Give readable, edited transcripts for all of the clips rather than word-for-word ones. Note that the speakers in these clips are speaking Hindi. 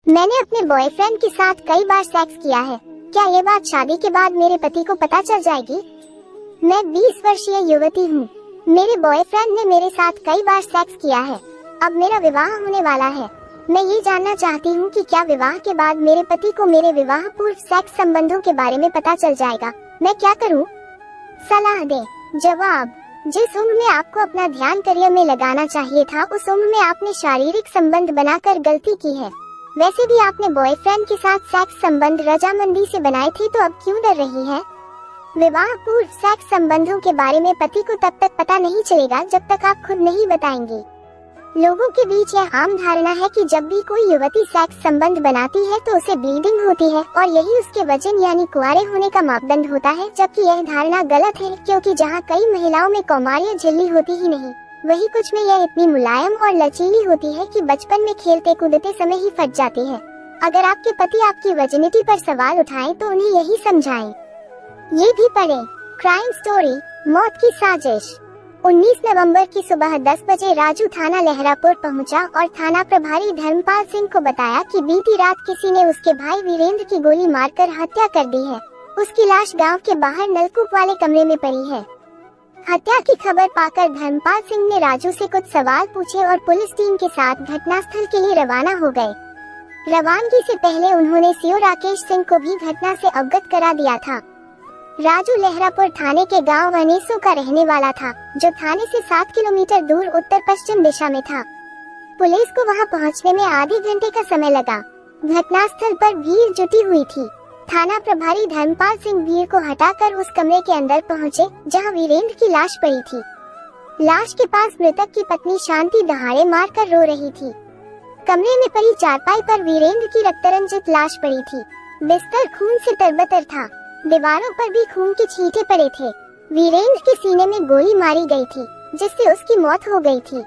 मैंने अपने बॉयफ्रेंड के साथ कई बार सेक्स किया है। क्या ये बात शादी के बाद मेरे पति को पता चल जाएगी? मैं 20 वर्षीय युवती हूँ। मेरे बॉयफ्रेंड ने मेरे साथ कई बार सेक्स किया है। अब मेरा विवाह होने वाला है। मैं ये जानना चाहती हूँ कि क्या विवाह के बाद मेरे पति को मेरे विवाह पूर्व सेक्स संबंधों के बारे में पता चल जाएगा? मैं क्या करूँ? सलाह दे। जवाब: जिस उम्र में आपको अपना ध्यान करियर में लगाना चाहिए था, उस उम्र में आपने शारीरिक संबंध बनाकर गलती की है। वैसे भी आपने बॉयफ्रेंड के साथ सेक्स संबंध रजामंदी से बनाए थे, तो अब क्यों डर रही है? विवाह पूर्व सेक्स संबंधों के बारे में पति को तब तक पता नहीं चलेगा जब तक आप खुद नहीं बताएंगी। लोगों के बीच यह आम धारणा है कि जब भी कोई युवती सेक्स संबंध बनाती है तो उसे ब्लीडिंग होती है और यही उसके वजन यानी कुंवारे होने का मापदंड होता है, जबकि यह धारणा गलत है, क्योंकि जहां कई महिलाओं में कौमार्य झिल्ली होती ही नहीं, वही कुछ में यह इतनी मुलायम और लचीली होती है कि बचपन में खेलते कूदते समय ही फट जाती है। अगर आपके पति आपकी वर्जिनिटी पर सवाल उठाएं तो उन्हें यही समझाएं। ये भी पढ़ें, क्राइम स्टोरी, मौत की साजिश। 19 नवंबर की सुबह 10 बजे राजू थाना लहरापुर पहुंचा और थाना प्रभारी धर्मपाल सिंह को बताया कि बीती रात किसी ने उसके भाई वीरेंद्र की गोली मारकर हत्या कर दी है। उसकी लाश गांव के बाहर नलकूप वाले कमरे में पड़ी है। हत्या की खबर पाकर धर्मपाल सिंह ने राजू से कुछ सवाल पूछे और पुलिस टीम के साथ घटनास्थल के लिए रवाना हो गए। रवानगी से पहले उन्होंने सीओ राकेश सिंह को भी घटना से अवगत करा दिया था। राजू लहरापुर थाने के गांव वनेसो का रहने वाला था, जो थाने से 7 किलोमीटर दूर उत्तर पश्चिम दिशा में था। पुलिस को वहां पहुंचने में आधे घंटे का समय लगा। घटनास्थल पर भीड़ जुटी हुई थी। थाना प्रभारी धर्मपाल सिंह भीड़ को हटाकर उस कमरे के अंदर पहुंचे जहां वीरेंद्र की लाश पड़ी थी। लाश के पास मृतक की पत्नी शांति दहाड़े मारकर रो रही थी। कमरे में पड़ी चारपाई पर वीरेंद्र की रक्तरंजित लाश पड़ी थी। बिस्तर खून से तरबतर था। दीवारों पर भी खून के छींटे पड़े थे। वीरेंद्र के सीने में गोली मारी गई थी, जिससे उसकी मौत हो गई थी।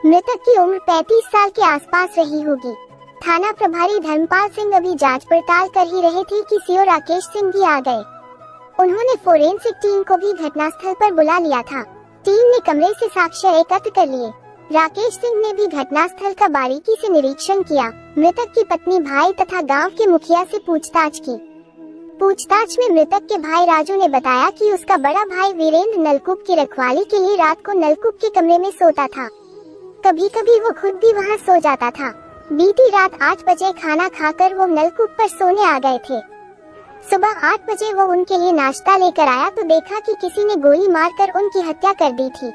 मृतक की उम्र 35 साल के आसपास रही होगी। थाना प्रभारी धर्मपाल सिंह अभी जांच पड़ताल कर ही रहे थे कि सीओ राकेश सिंह भी आ गए। उन्होंने फोरेंसिक टीम को भी घटनास्थल पर बुला लिया था। टीम ने कमरे से साक्ष्य एकत्र कर लिए। राकेश सिंह ने भी घटनास्थल का बारीकी से निरीक्षण किया। मृतक की पत्नी, भाई तथा गांव के मुखिया से पूछताछ की। पूछताछ में मृतक के भाई राजू ने बताया कि उसका बड़ा भाई वीरेंद्र नलकूप की रखवाली के लिए रात को नलकूप के कमरे में सोता था। कभी कभी वो खुद भी वहां सो जाता था। बीती रात 8 बजे खाना खाकर वो नलकूप पर सोने आ गए थे। सुबह 8 बजे वो उनके लिए नाश्ता लेकर आया तो देखा कि किसी ने गोली मारकर उनकी हत्या कर दी थी।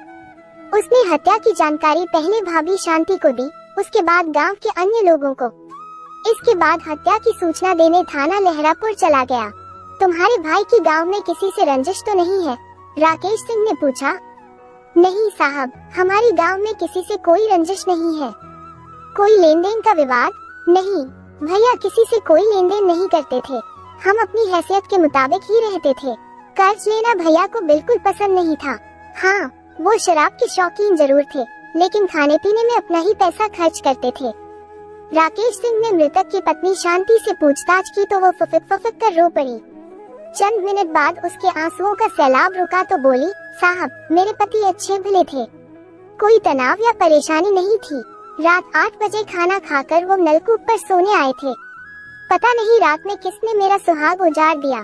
उसने हत्या की जानकारी पहले भाभी शांति को दी, उसके बाद गांव के अन्य लोगों को। इसके बाद हत्या की सूचना देने थाना लहरापुर चला गया। तुम्हारे भाई की गांव में किसी से रंजिश तो नहीं है? राकेश सिंह ने पूछा। नहीं साहब, हमारी गांव में किसी से कोई रंजिश नहीं है। कोई लेन देन का विवाद? नहीं भैया, किसी से कोई लेन देन नहीं करते थे। हम अपनी हैसियत के मुताबिक ही रहते थे। कर्ज लेना भैया को बिल्कुल पसंद नहीं था। हाँ, वो शराब के शौकीन जरूर थे, लेकिन खाने पीने में अपना ही पैसा खर्च करते थे। राकेश सिंह ने मृतक की पत्नी शांति से पूछताछ की तो वो फुफक कर रो पड़ी। चंद मिनट बाद उसके आंसुओं का सैलाब रुका तो बोली, साहब, मेरे पति अच्छे भले थे, कोई तनाव या परेशानी नहीं थी। रात 8 बजे खाना खाकर वो नलकूप पर सोने आए थे। पता नहीं रात में किसने मेरा सुहाग उजाड़ दिया।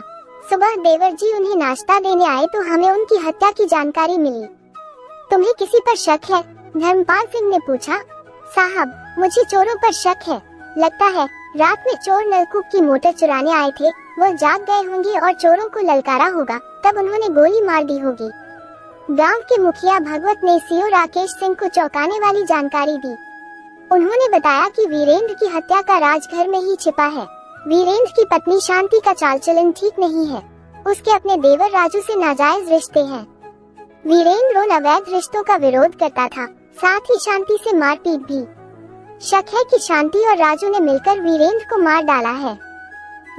सुबह देवर जी उन्हें नाश्ता देने आए तो हमें उनकी हत्या की जानकारी मिली। तुम्हें किसी पर शक है? धर्मपाल सिंह ने पूछा। साहब, मुझे चोरों पर शक है। लगता है रात में चोर नलकूप की मोटर चुराने आए थे। वो जाग गए होंगे और चोरों को ललकारा होगा, तब उन्होंने गोली मार दी होगी। गांव के मुखिया भगवत ने सीओ राकेश सिंह को चौंकाने वाली जानकारी दी। उन्होंने बताया कि वीरेंद्र की हत्या का राज घर में ही छिपा है। वीरेंद्र की पत्नी शांति का चाल चलन ठीक नहीं है। उसके अपने देवर राजू से नाजायज रिश्ते हैं। वीरेंद्र उन अवैध रिश्तों का विरोध करता था, साथ ही शांति से मारपीट भी। शक है कि शांति और राजू ने मिलकर वीरेंद्र को मार डाला है।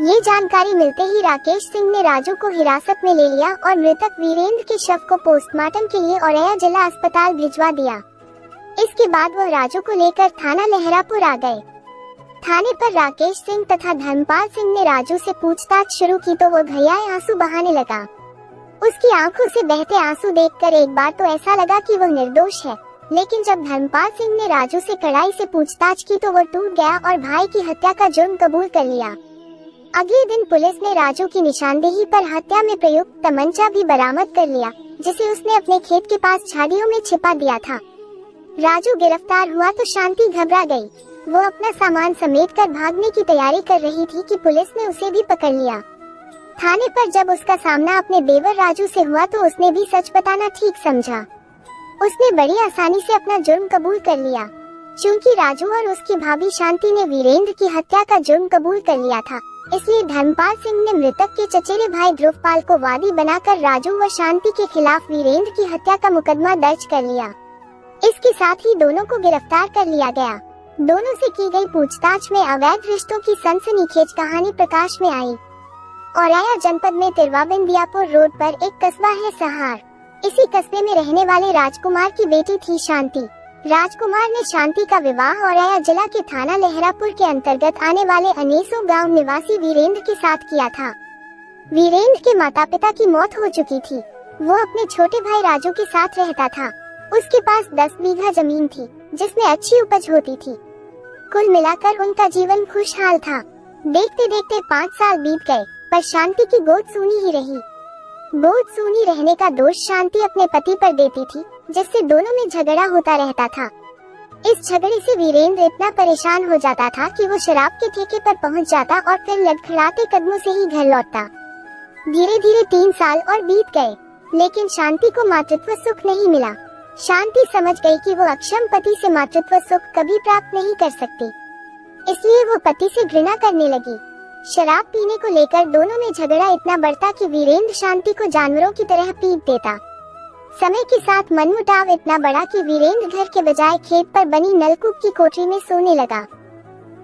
ये जानकारी मिलते ही राकेश सिंह ने राजू को हिरासत में ले लिया और मृतक वीरेंद्र के शव को पोस्टमार्टम के लिए औरैया जिला अस्पताल भिजवा दिया। इसके बाद वह राजू को लेकर थाना लहरापुर आ गए। थाने पर राकेश सिंह तथा धर्मपाल सिंह ने राजू से पूछताछ शुरू की तो वो घड़ियाए आंसू बहाने लगा। उसकी आंखों से बहते आंसू देखकर एक बार तो ऐसा लगा कि वह निर्दोष है। लेकिन जब धर्मपाल सिंह ने राजू से कड़ाई से पूछताछ की तो वो टूट गया और भाई की हत्या का जुर्म कबूल कर लिया। अगले दिन पुलिस ने राजू की निशानदेही पर हत्या में प्रयुक्त तमंचा भी बरामद कर लिया, जिसे उसने अपने खेत के पास झाड़ियों में छिपा दिया था। राजू गिरफ्तार हुआ तो शांति घबरा गई। वो अपना सामान समेटकर भागने की तैयारी कर रही थी कि पुलिस ने उसे भी पकड़ लिया। थाने पर जब उसका सामना अपने देवर राजू से हुआ तो उसने भी सच बताना ठीक समझा। उसने बड़ी आसानी से अपना जुर्म कबूल कर लिया। चूंकि राजू और उसकी भाभी शांति ने वीरेंद्र की हत्या का जुर्म कबूल कर लिया था, इसलिए धर्मपाल सिंह ने मृतक के चचेरे भाई ध्रुवपाल को वादी बनाकर राजू व शांति के खिलाफ वीरेंद्र की हत्या का मुकदमा दर्ज कर लिया। इसके साथ ही दोनों को गिरफ्तार कर लिया गया। दोनों से की गई पूछताछ में अवैध रिश्तों की सनसनीखेज कहानी प्रकाश में आई। औरैया जनपद में तिरवा बिंदियापुर रोड पर एक कस्बा है सहार। इसी कस्बे में रहने वाले राजकुमार की बेटी थी शांति। राजकुमार ने शांति का विवाह औरैया जिला के थाना लहरापुर के अंतर्गत आने वाले अनेसो गांव निवासी वीरेंद्र के साथ किया था। वीरेंद्र के माता पिता की मौत हो चुकी थी। वो अपने छोटे भाई राजू के साथ रहता था। उसके पास 10 बीघा जमीन थी, जिसमें अच्छी उपज होती थी। कुल मिलाकर उनका जीवन खुशहाल था। देखते देखते 5 साल बीत गए, पर शांति की गोद सूनी ही रही। गोद सूनी रहने का दोष शांति अपने पति पर देती थी, जिससे दोनों में झगड़ा होता रहता था। इस झगड़े से वीरेंद्र इतना परेशान हो जाता था कि वो शराब के ठेके पर पहुंच जाता और फिर लड़खड़ाते कदमों से ही घर लौटता। धीरे धीरे 3 साल और बीत गए, लेकिन शांति को मातृत्व सुख नहीं मिला। शांति समझ गई कि वो अक्षम पति से मातृत्व सुख कभी प्राप्त नहीं कर सकती, इसलिए वो पति से घृणा करने लगी। शराब पीने को लेकर दोनों में झगड़ा इतना बढ़ता कि वीरेंद्र शांति को जानवरों की तरह पीट देता। समय के साथ मनमुटाव इतना बढ़ा कि वीरेंद्र घर के बजाय खेत पर बनी नलकूप की कोठरी में सोने लगा।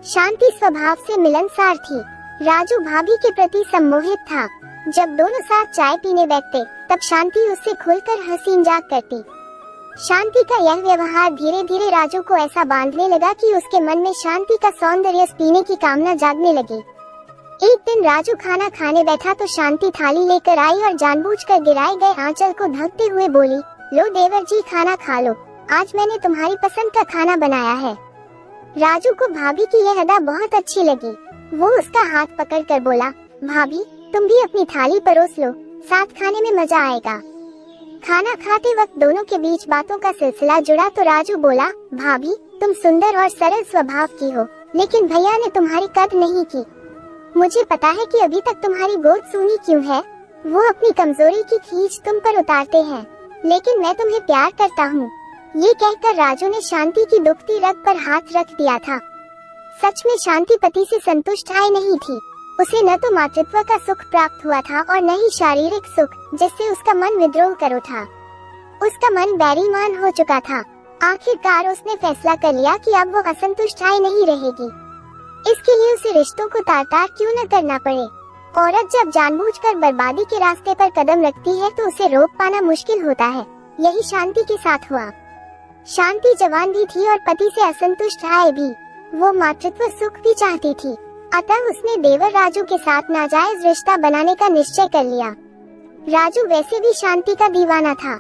शांति स्वभाव से मिलनसार थी। राजू भाभी के प्रति सम्मोहित था। जब दोनों साथ चाय पीने बैठते, तब शांति उससे खुलकर हंसी मजाक करती। शांति का यह व्यवहार धीरे धीरे राजू को ऐसा बांधने लगा कि उसके मन में शांति का सौंदर्य पीने की कामना जागने लगी। एक दिन राजू खाना खाने बैठा तो शांति थाली लेकर आई और जानबूझकर गिराए गए आंचल को ढकते हुए बोली, लो देवर जी खाना खा लो, आज मैंने तुम्हारी पसंद का खाना बनाया है। राजू को भाभी की यह अदा बहुत अच्छी लगी। वो उसका हाथ पकड़कर बोला, भाभी तुम भी अपनी थाली परोस लो, साथ खाने में मजा आएगा। खाना खाते वक्त दोनों के बीच बातों का सिलसिला जुड़ा तो राजू बोला, भाभी तुम सुंदर और सरल स्वभाव की हो, लेकिन भैया ने तुम्हारी कद्र नहीं की। मुझे पता है कि अभी तक तुम्हारी गोद सूनी क्यों है। वो अपनी कमजोरी की खींच तुम पर उतारते हैं, लेकिन मैं तुम्हें प्यार करता हूँ। ये कहकर राजू ने शांति की दुखती रग पर हाथ रख दिया था। सच में शांति पति से संतुष्ट आई नहीं थी। उसे न तो मातृत्व का सुख प्राप्त हुआ था और न ही शारीरिक सुख, जिससे उसका मन विद्रोह कर उठा। उसका मन बैरीमान हो चुका था। आखिरकार उसने फैसला कर लिया कि अब वो असंतुष्ट आई नहीं रहेगी। इसके लिए उसे रिश्तों को तार-तार क्यों न करना पड़े। औरत जब जानबूझकर बर्बादी के रास्ते पर कदम रखती है तो उसे रोक पाना मुश्किल होता है। यही शांति के साथ हुआ। शांति जवान भी थी और पति से असंतुष्ट आए भी। वो मातृत्व सुख भी चाहती थी, अतः उसने देवर राजू के साथ नाजायज रिश्ता बनाने का निश्चय कर लिया। राजू वैसे भी शांति का दीवाना था।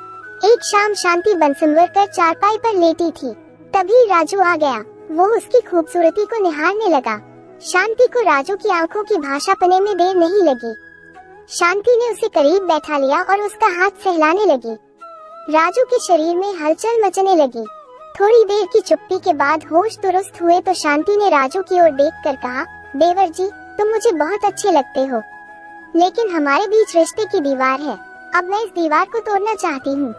एक शाम शांति बनसुंवर कर चारपाई पर लेटी थी, तभी राजू आ गया। वो उसकी खूबसूरती को निहारने लगा। शांति को राजू की आंखों की भाषा पने में देर नहीं लगी। शांति ने उसे करीब बैठा लिया और उसका हाथ सहलाने लगी। राजू के शरीर में हलचल मचने लगी। थोड़ी देर की चुप्पी के बाद होश दुरुस्त हुए तो शांति ने राजू की ओर देखकर कहा, देवर जी तुम मुझे बहुत अच्छे लगते हो, लेकिन हमारे बीच रिश्ते की दीवार है। अब मैं इस दीवार को तोड़ना चाहती हूँ।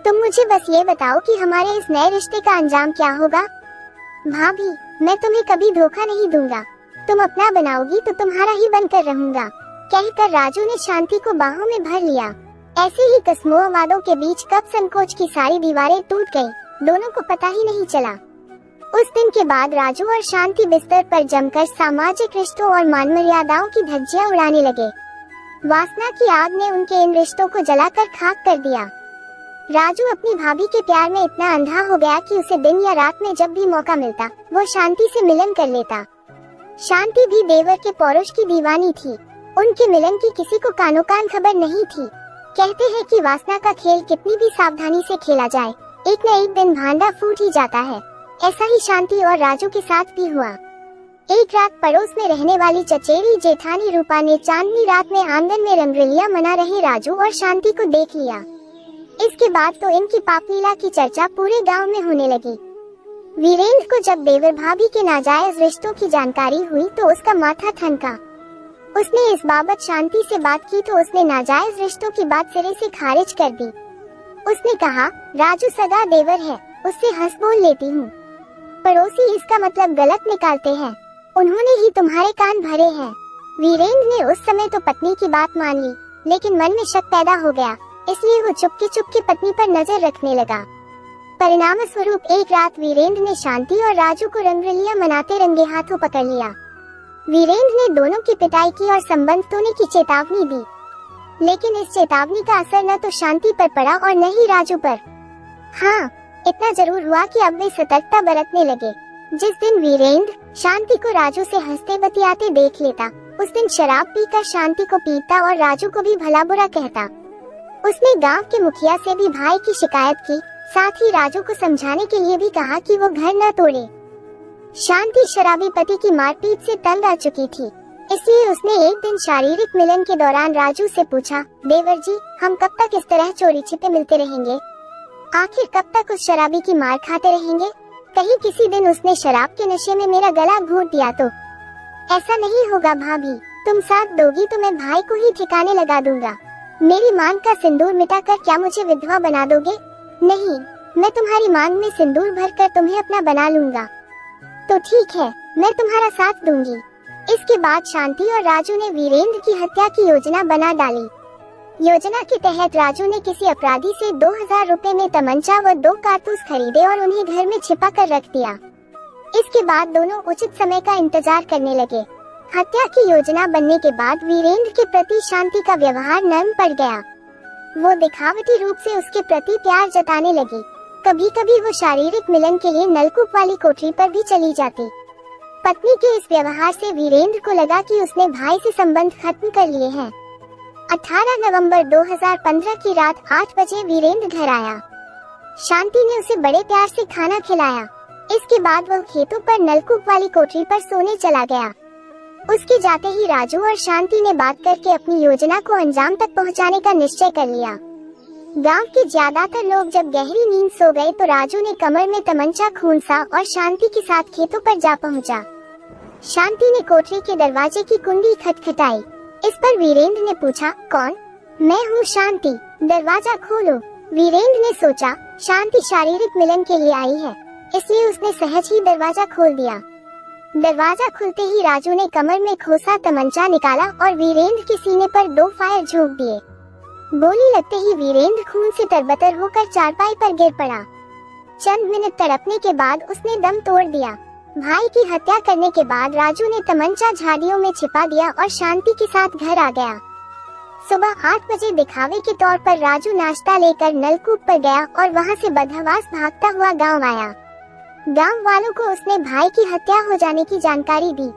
तुम मुझे बस ये बताओ कि हमारे इस नए रिश्ते का अंजाम क्या होगा। भाभी मैं तुम्हें कभी धोखा नहीं दूंगा। तुम अपना बनाओगी तो तुम्हारा ही बनकर रहूंगा, कहकर राजू ने शांति को बाहों में भर लिया। ऐसे ही कसमों वादों के बीच कब संकोच की सारी दीवारें टूट गईं, दोनों को पता ही नहीं चला। उस दिन के बाद राजू और शांति बिस्तर पर जमकर सामाजिक रिश्तों और मान मर्यादाओं की धज्जियां उड़ाने लगे। वासना की आग ने उनके इन रिश्तों को जलाकर खाक कर दिया। राजू अपनी भाभी के प्यार में इतना अंधा हो गया कि उसे दिन या रात में जब भी मौका मिलता वो शांति से मिलन कर लेता। शांति भी देवर के पौरुष की दीवानी थी। उनके मिलन की किसी को कानो कान खबर नहीं थी। कहते हैं कि वासना का खेल कितनी भी सावधानी से खेला जाए, एक न एक दिन भांडा फूट ही जाता है। ऐसा ही शांति और राजू के साथ भी हुआ। एक रात पड़ोस में रहने वाली चचेरी जेठानी रूपा ने चांदनी रात में आंगन में रंगरलिया मना रहे राजू और शांति को देख लिया। इसके बाद तो इनकी पापलीला की चर्चा पूरे गांव में होने लगी। वीरेंद्र को जब देवर भाभी के नाजायज रिश्तों की जानकारी हुई तो उसका माथा ठनका। उसने इस बाबत शांति से बात की तो उसने नाजायज रिश्तों की बात सिरे से खारिज कर दी। उसने कहा, राजू सगा देवर है, उससे हंस बोल लेती हूँ। पड़ोसी इसका मतलब गलत निकालते हैं, उन्होंने ही तुम्हारे कान भरे हैं। वीरेंद्र ने उस समय तो पत्नी की बात मान ली, लेकिन मन में शक पैदा हो गया, इसलिए वो चुपके चुपके पत्नी पर नजर रखने लगा। परिणाम स्वरूप एक रात वीरेंद्र ने शांति और राजू को रंगरलिया मनाते रंगे हाथों पकड़ लिया। वीरेंद्र ने दोनों की पिटाई की और संबंध तोड़ने की चेतावनी दी, लेकिन इस चेतावनी का असर न तो शांति पर पड़ा और न ही राजू पर। हाँ, इतना जरूर हुआ कि अब वे सतर्कता बरतने लगे। जिस दिन वीरेंद्र शांति को राजू से हंसते बतियाते देख लेता, उस दिन शराब पीकर शांति को पीटता और राजू को भी भला बुरा कहता। उसने गांव के मुखिया से भी भाई की शिकायत की, साथ ही राजू को समझाने के लिए भी कहा कि वो घर न तोड़े। शांति शराबी पति की मारपीट से तंग आ चुकी थी, इसलिए उसने एक दिन शारीरिक मिलन के दौरान राजू से पूछा, देवर जी, हम कब तक इस तरह चोरी छिपे मिलते रहेंगे? आखिर कब तक उस शराबी की मार खाते रहेंगे? कहीं किसी दिन उसने शराब के नशे में मेरा गला घोंट दिया तो? ऐसा नहीं होगा भाभी, तुम साथ दोगी तो मैं भाई को ही ठिकाने लगा दूंगा। मेरी मांग का सिंदूर मिटाकर क्या मुझे विधवा बना दोगे? नहीं, मैं तुम्हारी मांग में सिंदूर भरकर तुम्हें अपना बना लूंगा। तो ठीक है, मैं तुम्हारा साथ दूंगी। इसके बाद शांति और राजू ने वीरेंद्र की हत्या की योजना बना डाली। योजना के तहत राजू ने किसी अपराधी से 2000 रुपए में तमंचा व 2 कारतूस खरीदे और उन्हें घर में छिपा कर रख दिया। इसके बाद दोनों उचित समय का इंतजार करने लगे। हत्या की योजना बनने के बाद वीरेंद्र के प्रति शांति का व्यवहार नरम पड़ गया। वो दिखावटी रूप से उसके प्रति प्यार जताने लगी। कभी कभी वो शारीरिक मिलन के लिए नलकूप वाली कोठरी पर भी चली जाती। पत्नी के इस व्यवहार से वीरेंद्र को लगा कि उसने भाई से संबंध खत्म कर लिए हैं। 18 नवंबर 2015 की रात 8 बजे वीरेंद्र घर आया। शांति ने उसे बड़े प्यार से खाना खिलाया। इसके बाद वह खेतों पर नलकूप वाली कोठरी पर सोने चला गया। उसके जाते ही राजू और शांति ने बात करके अपनी योजना को अंजाम तक पहुंचाने का निश्चय कर लिया। गांव के ज्यादातर लोग जब गहरी नींद सो गए तो राजू ने कमर में तमंचा खूंसा और शांति के साथ खेतों पर जा पहुंचा। शांति ने कोठरी के दरवाजे की कुंडी खटखटाई। इस पर वीरेंद्र ने पूछा, कौन? मैं हूँ शांति, दरवाजा खोलो। वीरेंद्र ने सोचा शांति शारीरिक मिलन के लिए आई है, इसलिए उसने सहज ही दरवाजा खोल दिया। दरवाजा खुलते ही राजू ने कमर में खोसा तमंचा निकाला और वीरेंद्र के सीने पर 2 फायर झोंक दिए। गोली लगते ही वीरेंद्र खून से तरबतर होकर चारपाई पर गिर पड़ा। चंद मिनट तड़पने के बाद उसने दम तोड़ दिया। भाई की हत्या करने के बाद राजू ने तमंचा झाड़ियों में छिपा दिया और शांति के साथ घर आ गया। सुबह 8 बजे दिखावे के तौर पर राजू नाश्ता लेकर नलकूप पर गया और वहां से बदहवास भागता हुआ गांव आया। गांव वालों को उसने भाई की हत्या हो जाने की जानकारी दी।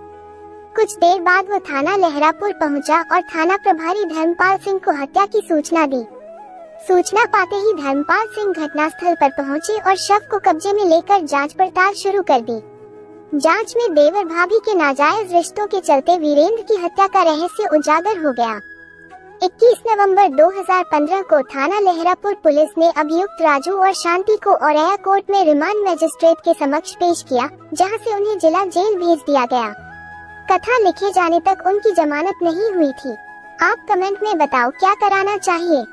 कुछ देर बाद वो थाना लहरापुर पहुंचा और थाना प्रभारी धर्मपाल सिंह को हत्या की सूचना दी। सूचना पाते ही धर्मपाल सिंह घटनास्थल पर पहुंचे और शव को कब्जे में लेकर जांच पड़ताल शुरू कर दी। जांच में देवर भाभी के नाजायज रिश्तों के चलते वीरेंद्र की हत्या का रहस्य उजागर हो गया। 21 नवंबर 2015 को थाना लहरापुर पुलिस ने अभियुक्त राजू और शांति को औरैया कोर्ट में रिमांड मजिस्ट्रेट के समक्ष पेश किया, जहां से उन्हें जिला जेल भेज दिया गया। कथा लिखे जाने तक उनकी जमानत नहीं हुई थी। आप कमेंट में बताओ क्या कराना चाहिए।